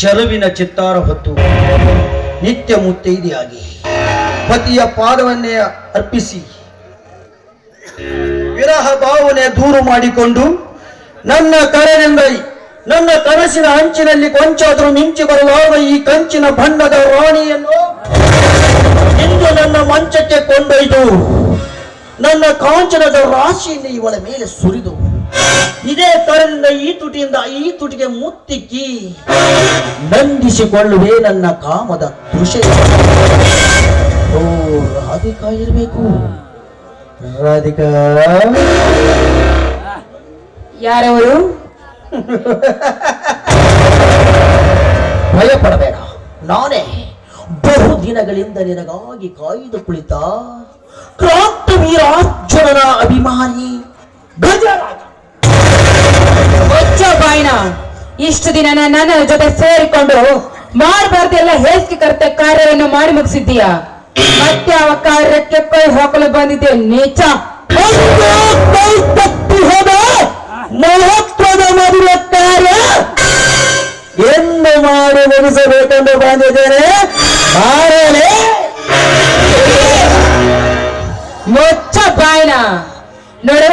ಚೆಲುವಿನ ಚಿತ್ತಾರ ಹೊತ್ತು ನಿತ್ಯ ಮುತ್ತೈದೆಯಾಗಿ ಪತಿಯ ಪಾದವನ್ನೇ ಅರ್ಪಿಸಿ ವಿರಹ ಭಾವನೆ ದೂರು ಮಾಡಿಕೊಂಡು ನನ್ನ ಕರನಿಂದ ನನ್ನ ಕನಸಿನ ಅಂಚಿನಲ್ಲಿ ಕೊಂಚಾದರೂ ಮಿಂಚಿ ಬರಲಾದ ಈ ಕಂಚಿನ ಬಣ್ಣದ ರಾಣಿಯನ್ನು ಇಂದು ನನ್ನ ಮಂಚಕ್ಕೆ ಕೊಂಡೊಯ್ದು ನನ್ನ ಕಾಂಚನದ ರಾಶಿಯಿಂದ ಇವಳ ಮೇಲೆ ಸುರಿದು ಇದೇ ತರದಿಂದ ಈ ತುಟಿಯಿಂದ ಈ ತುಟಿಗೆ ಮುತ್ತಿಕ್ಕಿ ನಂದಿಸಿಕೊಳ್ಳುವೆ ನನ್ನ ಕಾಮದ ದೃಶ್ಯ. ಓ ರಾಧಿಕಾ ಇರಬೇಕು. ರಾಧಿಕಾ ಯಾರವರು? ಭಯಪಡಬೇಡ, ನಾನೇ ಬಹು ದಿನಗಳಿಂದ ನಿನಗಾಗಿ ಕಾಯ್ದು ಕುಳಿತ ಕ್ರಾಂತವೀರಾರ್ಜುನನ ಅಭಿಮಾನಿ ಗಜರಾಜ. ಬಾಯಿನ ಇಷ್ಟು ದಿನ ನನ್ನ ಜೊತೆ ಸೇರಿಕೊಂಡು ಮಾಡಬಾರ್ದೆಲ್ಲ ಹೇಸಿಗೆ ಕರ್ತ ಕಾರ್ಯವನ್ನು ಮಾಡಿ ಮುಗಿಸಿದ್ದೀಯಾ. ಮತ್ತೆ ಅವ ಕಾರ್ಯಕ್ಕೆ ಕೈ ಹಾಕಲು ಬಂದಿದ್ದೆ ನೀಚ. ಮಹತ್ವದ ಮದುವೆ ಕಾರ್ಯ ಎಂದು ಮಾಡಿ ಮುಗಿಸಬೇಕೆಂದು ಬಂದಿದ್ದೇನೆ. ಮೊಚ್ಚ ಬಾಯಿನ ನೋಡು,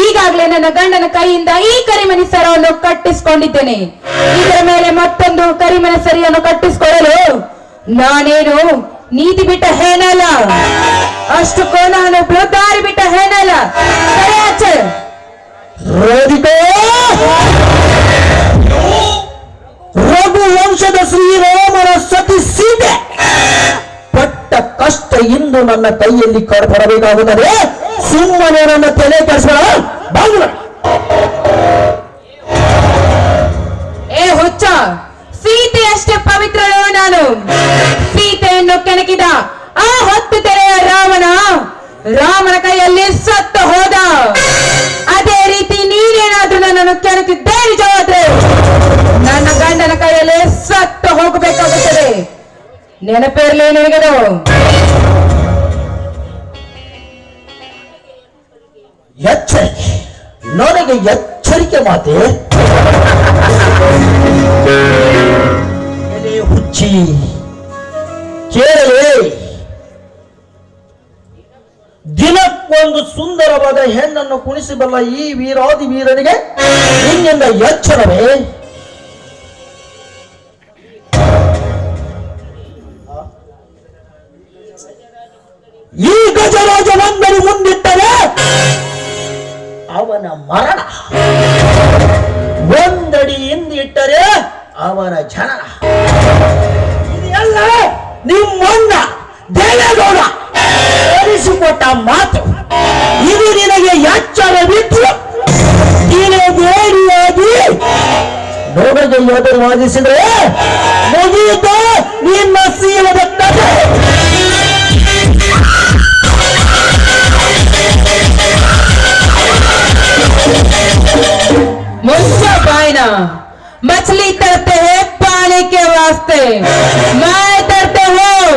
ಈಗಾಗಲೇ ನನ್ನ ಗಂಡನ ಕೈಯಿಂದ ಈ ಕರಿಮಣಿ ಸರವನ್ನು ಕಟ್ಟಿಸಿಕೊಂಡಿದ್ದೇನೆ. ಇದರ ಮೇಲೆ ಮತ್ತೊಂದು ಕರಿಮಣಿ ಸರಿಯನ್ನು ಕಟ್ಟಿಸಿಕೊಳ್ಳಲು ನಾನೇನು ನೀತಿ ಬಿಟ್ಟ ಹೇನಲ್ಲ, ಅಷ್ಟಕ್ಕೂ ನಾನು ದಾರಿ ಬಿಟ್ಟ ಹೇನಲ್ಲ. ರಘುವಂಶದ ಶ್ರೀರಾಮನ ಸತಿ ಸೀತೆ ಪಟ್ಟ ಕಷ್ಟ ಇಂದು ನನ್ನ ಕೈಯಲ್ಲಿ ಬರಬೇಕಾಗುತ್ತದೆ. ಸುಮ್ಮನೆ ನನ್ನ ತಲೆ ಕೆಡಿಸಬೇಡ. ಏ ಹುಚ್ಚ, ಸೀತೆ ಅಷ್ಟೇ ಪವಿತ್ರಳು ನಾನು. ಸೀತೆಯನ್ನು ಕೆಣಕಿದ ಆ ಹೊತ್ತು ತೆರೆಯ ರಾಮನ ಕೈಯಲ್ಲಿ ಸತ್ತು ಹೋದ. ಅದೇ ರೀತಿ ನೀನೇನಾದ್ರೂ ನನ್ನನ್ನು ಕೆಣಕಿದ್ದೇ ನಿಜವಾದ್ರೆ ನನ್ನ ಗಂಡನ ಕೈಯಲ್ಲಿ ಸತ್ತು ಹೋಗಬೇಕಾಗುತ್ತದೆ. ನೆನಪಿರಲಿ ನಿನಗದು. ಎಚ್ಚರಿಕೆ, ನನಗೆ ಎಚ್ಚರಿಕೆ ಮಾತೆ. ಹುಚ್ಚಿ ಕೇಳಲೇ, ದಿನಕ್ಕೊಂದು ಸುಂದರವಾದ ಹೆಣ್ಣನ್ನು ಕುಣಿಸಬಲ್ಲ ಈ ವೀರಾದಿ ವೀರನಿಗೆ ನಿನ್ನಿಂದ ಎಚ್ಚರವೇ? ಈ ಗಜರಾಜ ಒಂದಡಿ ಮುಂದಿಟ್ಟರೆ ಅವನ ಮರಣ, ಒಂದಡಿ ಹಿಂದಿಟ್ಟರೆ ಅವನ ಜನನ. ಇದೆಲ್ಲ ನಿಮ್ಮಣ್ಣ ದೇವೇಗೌಡ ಕಲಿಸಿಕೊಟ್ಟ ಮಾತು. ಇದು ನಿನಗೆ ಎಚ್ಚರ ಬಿಟ್ಟು ಬೇಡಿಯಾಗಿ ನೋಡಗೆ ಎದುರು ವಾದಿಸಿದ್ರೆ ಮುಗಿಯಿತು ನಿನ್ನ ಸೀಲದ ಕಥೆ. मुझसे बायना मछली तरते हैं पानी के वास्ते, मैं तरते हूँ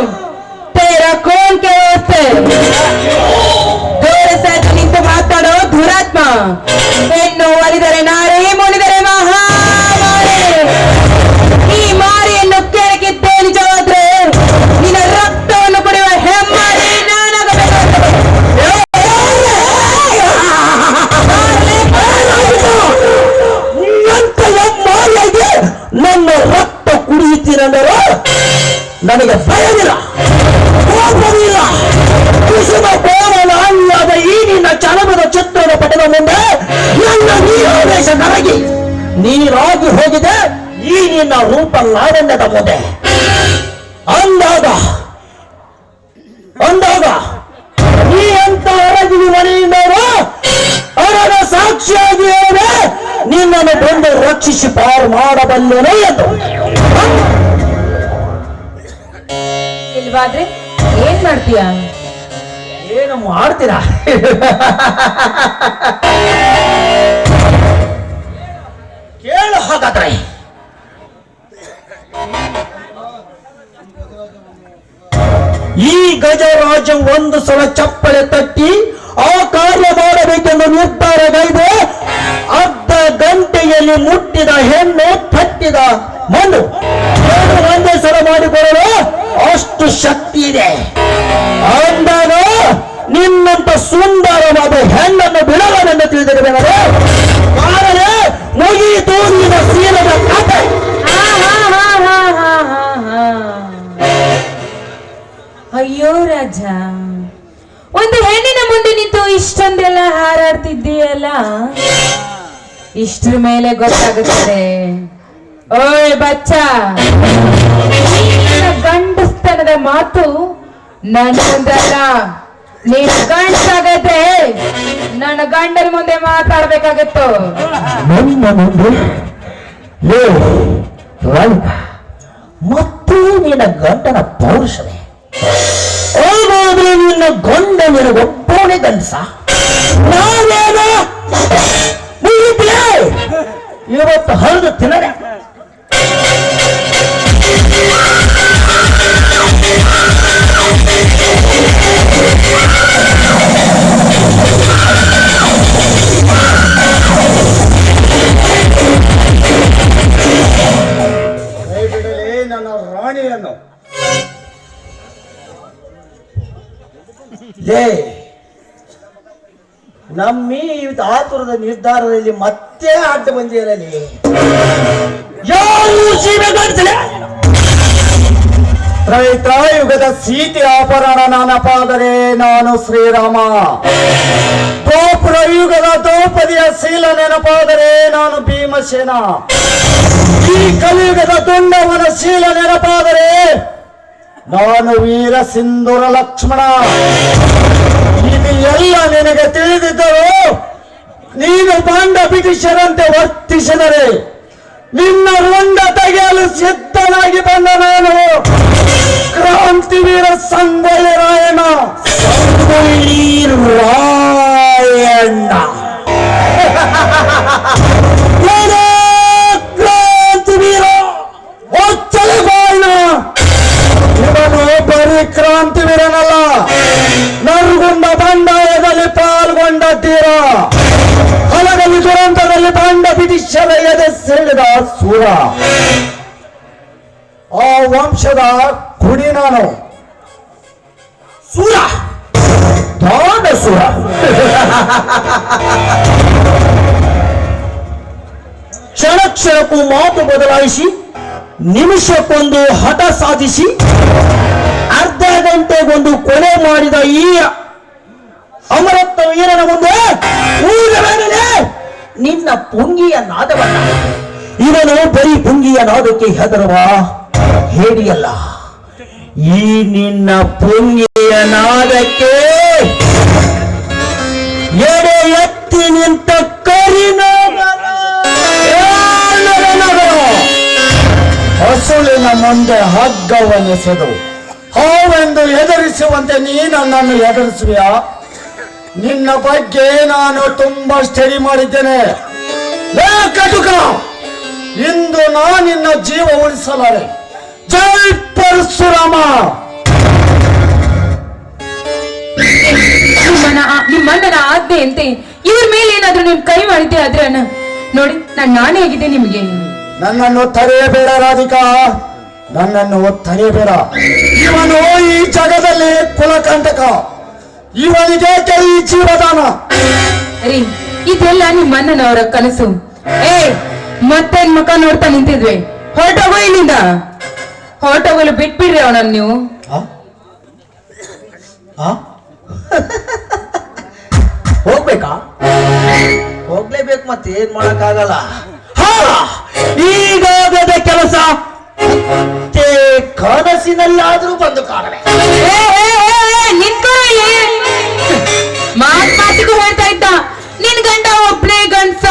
तेरा खून के वास्ते. दूर से निಂತು ಮಾತಾಡೋ ಧುರಾತ್ಮ. ಹೆಣ್ಣು ಒಲಿದರೆ ನಾರಿ, ಮುನಿದರೆ ಮಹಾಮಾರಿ. ಈ ಮಾರಿಯನ್ನು ಕೆಣಕಿದ್ದೇ ನಿಜವಾದ್ರೆ ನಿನ್ನ ರಕ್ತವನ್ನು ಕುಡಿಯುವ ಹೆಮ್ಮಾರಿ ನಾನಾಗಬೇಕು. ನನ್ನ ರಕ್ತ ಕುಡಿಯುತ್ತೀರಂದರೂ ನನಗೆ ಭಯವಿಲ್ಲ, ಕೋಪವಿಲ್ಲ. ಕುಸುಮ ಕೋಮಲಾಂಗಿಯಾದ ಈ ನಿನ್ನ ಚಲನದ ಚಿತ್ರದ ಪಟದ ಮುಂದೆ ನನ್ನ ನೀರಾವೇಶ ಕರಗಿ ನೀರಾಗಿ ಹೋಗಿದೆ ಈ ನಿನ್ನ ರೂಪ ಲಾವಣ್ಯದ ಮುಂದೆ. ಅಂದಾಗ ನೀ ಅಂತ ಹೊರಗಿನ ಮನೆಯಿಂದವರು ಅವರ ಸಾಕ್ಷಿಯಾಗಿ ಹೇಳಿದೆ ನಿನ್ನನ್ನು ಬಂದು ರಕ್ಷಿಸಿ ಪಾರು ಮಾಡಬಲ್ಲೇನೆ ಎಂದು. ಇಲ್ವಾದ್ರೆ ಏನ್ ಮಾಡ್ತೀಯ? ಏನು ಮಾಡ್ತೀರಾ? ಕೇಳು ಹಾಗಾದ್ರೆ. ಈ ಗಜರಾಜ ಒಂದು ಸಲ ಚಪ್ಪಳೆ ತಟ್ಟಿ ಆ ಕಾರ್ಯ ಮಾಡಬೇಕೆಂದು ನಿರ್ಧಾರಗೈದು ಅರ್ಧ ಗಂಟೆಯಲ್ಲಿ ಮುಟ್ಟಿದ ಹೆಣ್ಣು ತಟ್ಟಿದ ಮಣ್ಣು ಅಷ್ಟು ಶಕ್ತಿ ಇದೆ ಅಂದಾಗ ನಿನ್ನಂತ ಸುಂದರವಾದ ಹೆಣ್ಣನ್ನು ಬಿಡಲಾರೆಂದು ತಿಳಿದಿರಬೇಕಾದ್ರೆ ಕಾರಣ ಮುಗಿಯಿತು ನಿನ್ನ ಶೀಲದ ಕಥೆ. ಅಯ್ಯೋ ರಾಜ, ಒಂದು ಹೆಣ್ಣಿನ ಮುಂದೆ ನಿಂತು ಇಷ್ಟೊಂದೆಲ್ಲ ಹಾರಾಡ್ತಿದ್ದೀಯಲ್ಲ, ಇಷ್ಟ್ರ ಮೇಲೆ ಗೊತ್ತಾಗುತ್ತದೆ. ಓಯ್ ಬಚ್ಚ, ಗಂಡಸ್ತನದ ಮಾತು ನನ್ನ ಮುಂದಲ್ಲ. ನೀನು ಗಂಡಸಾಗತ್ತೆ ನನ್ನ ಗಂಡನ ಮುಂದೆ ಮಾತಾಡ್ಬೇಕಾಗತ್ತು. ನನ್ನ ಮುಂದೆ ಮತ್ತು ನಿನ್ನ ಗಂಡನ ಪೌರುಷವೇ ಹೋಗೋದ್ರೆ ನಿನ್ನ ಗಂಡ ನಿನಗೊಬ್ಬನೇ ಗಂಡಸ. ನಾವೇನು ಇವತ್ತು ಹರಿದು ತಿನ್ನರೆ ನನ್ನ ರಾಣಿಯನ್ನು ನಮ್ಮೀ ಆತುರದ ನಿರ್ಧಾರದಲ್ಲಿ ಮತ್ತೆ ಅಡ್ಡ ಬಂದಿರಲಿ. ಯಾರು ಸೀಮೆ ಕಾಣಿಸಲೇ ತ್ರೈತ್ರಾಯುಗದ ಸೀತೆ ಅಪಹರಣ ನೆನಪಾದರೆ ನಾನು ಶ್ರೀರಾಮ. ದ್ವಾಪರ ಯುಗದ ದ್ರೌಪದಿಯ ಶೀಲ ನೆನಪಾದರೆ ನಾನು ಭೀಮಸೇನ. ಈ ಕಲಿಯುಗದ ದುಂಡವನ ಶೀಲ ನೆನಪಾದರೆ ನಾನು ವೀರ ಸಿಂಧೂರ ಲಕ್ಷ್ಮಣ. ಇದು ಎಲ್ಲ ನಿನಗೆ ತಿಳಿದಿದ್ದರು ನೀನು ಬಾಂಡ ಬ್ರಿಟಿಷರಂತೆ ವರ್ತಿಸಿದರೆ ನಿನ್ನ ರುಂಡ ತೆಗೆಯಲು ಸಿದ್ಧನಾಗಿ ಬಂದ ನಾನು ಕ್ರಾಂತಿವೀರ ಸಂಗೊಳ್ಳಿ ರಾಯಣ್ಣ. ರಾಯಣ್ಣ ಕ್ರಾಂತಿವೀರ ಒಚ್ಚಲೆ ಬಾಯ್ನ. ಇವನು ಬರೀ ಕ್ರಾಂತಿವೀರನಲ್ಲ, ನರಗುಂದ ಬಂಡಾಯದಲ್ಲಿ ಪಾಲ್ಗೊಂಡ ತೀರ, ಹಲಗಲಿ ದುರಂತದಲ್ಲಿ ಬಾಂಡ ಬ್ರಿಟಿಷರ ಎದೆ ಸೆಳೆದ ಸೂರ. ಆ ವಂಶದ ಕುಡಿ ನಾನು. ಸೂರ ದಾನ ಸೂರ. ಕ್ಷಣ ಕ್ಷಣಕ್ಕೂ ಮಾತು ಬದಲಾಯಿಸಿ ನಿಮಿಷಕ್ಕೊಂದು ಹಠ ಸಾಧಿಸಿ ಅರ್ಧ ಗಂಟೆಗೊಂದು ಕೊಲೆ ಮಾಡಿದ ಈ ಅಮರತ್ವ ವೀರನ ಮುಂದೆ ಊರವೇ ನಿನ್ನ ಪುಂಗಿಯ ನಾದವನ್ನ. ಇವನು ಬರೀ ಪುಂಗಿಯ ನಾದಕ್ಕೆ ಹೆದರುವ ಹೇಡಿಯಲ್ಲ, ಈ ನಿನ್ನ ಪುಂಗಿಯ ನಾದಕ್ಕೆ ಎಡೆ ಎತ್ತಿ ನಿಂತ ಹಸುಳಿನ ಮುಂದೆ ಹಗ್ಗವನ್ನೆಸೆದು ಹಾವೆಂದು ಹೆದರಿಸುವಂತೆ ನೀ ನನ್ನನ್ನು ಹೆದರಿಸುವಿಯಾ? ನಿನ್ನ ಬಗ್ಗೆ ನಾನು ತುಂಬಾ ಸ್ಟಡಿ ಮಾಡಿದ್ದೇನೆ. ಕಟುಕ, ಇಂದು ನಿನ್ನ ಜೀವ ಉಳಿಸಲಾರೆ. ಜೈ ಪರಶುರಾಮ. ನಿಮ್ಮಣ್ಣನ ಆಜ್ಞೆಯಂತೆ ಇವ್ರ ಮೇಲೆ ಏನಾದ್ರೂ ನೀವು ಕೈ ಮಾಡಿದ್ದೆ ಆದ್ರೆ ಅಣ್ಣ ನೋಡಿ, ನಾನೇ ಹೇಗಿದೆ ನಿಮ್ಗೆ. ನನ್ನನ್ನು ತರೆಯಬೇಡ ರಾಧಿಕಾ, ನನ್ನನ್ನು ತರೆಯಬೇಡ. ಇವನು ಈ ಜಗದಲ್ಲಿ ಕುಲಕಂಟಕ, ಇವನಿಗೆ ಈ ಜೀವದಾನ. ರೀ, ಇದೆಲ್ಲ ನಿಮ್ಮಣ್ಣನವರ ಕನಸು. ಮತ್ತೇನ್ ಮುಖ ನೋಡ್ತಾ ನಿಂತಿದ್ವಿ, ಹೊರಟೋಗೋ ಇಲ್ಲಿಂದ. ಹೊರಟೋಗಲು ಬಿಟ್ಬಿಡ್ರಿ ಅವನನ್ನು ನೀವು. ಹೋಗ್ಬೇಕಾ? ಹೋಗ್ಲೇಬೇಕು, ಮತ್ತೆ ಏನ್ ಮಾಡಕ್ಕಾಗಲ್ಲ. ಈಗಾಗದ ಕೆಲಸ ಮತ್ತೆ ಕನಸಿನಲ್ಲಾದ್ರೂ ಬಂದು ಕಾಣೆ. ಮಾತಿಗೂ ಹೇಳ್ತಾ ಇದ್ದ, ನಿನ್ ಗಂಡ ಒಬ್ನೇ ಗಂಡ್ಸ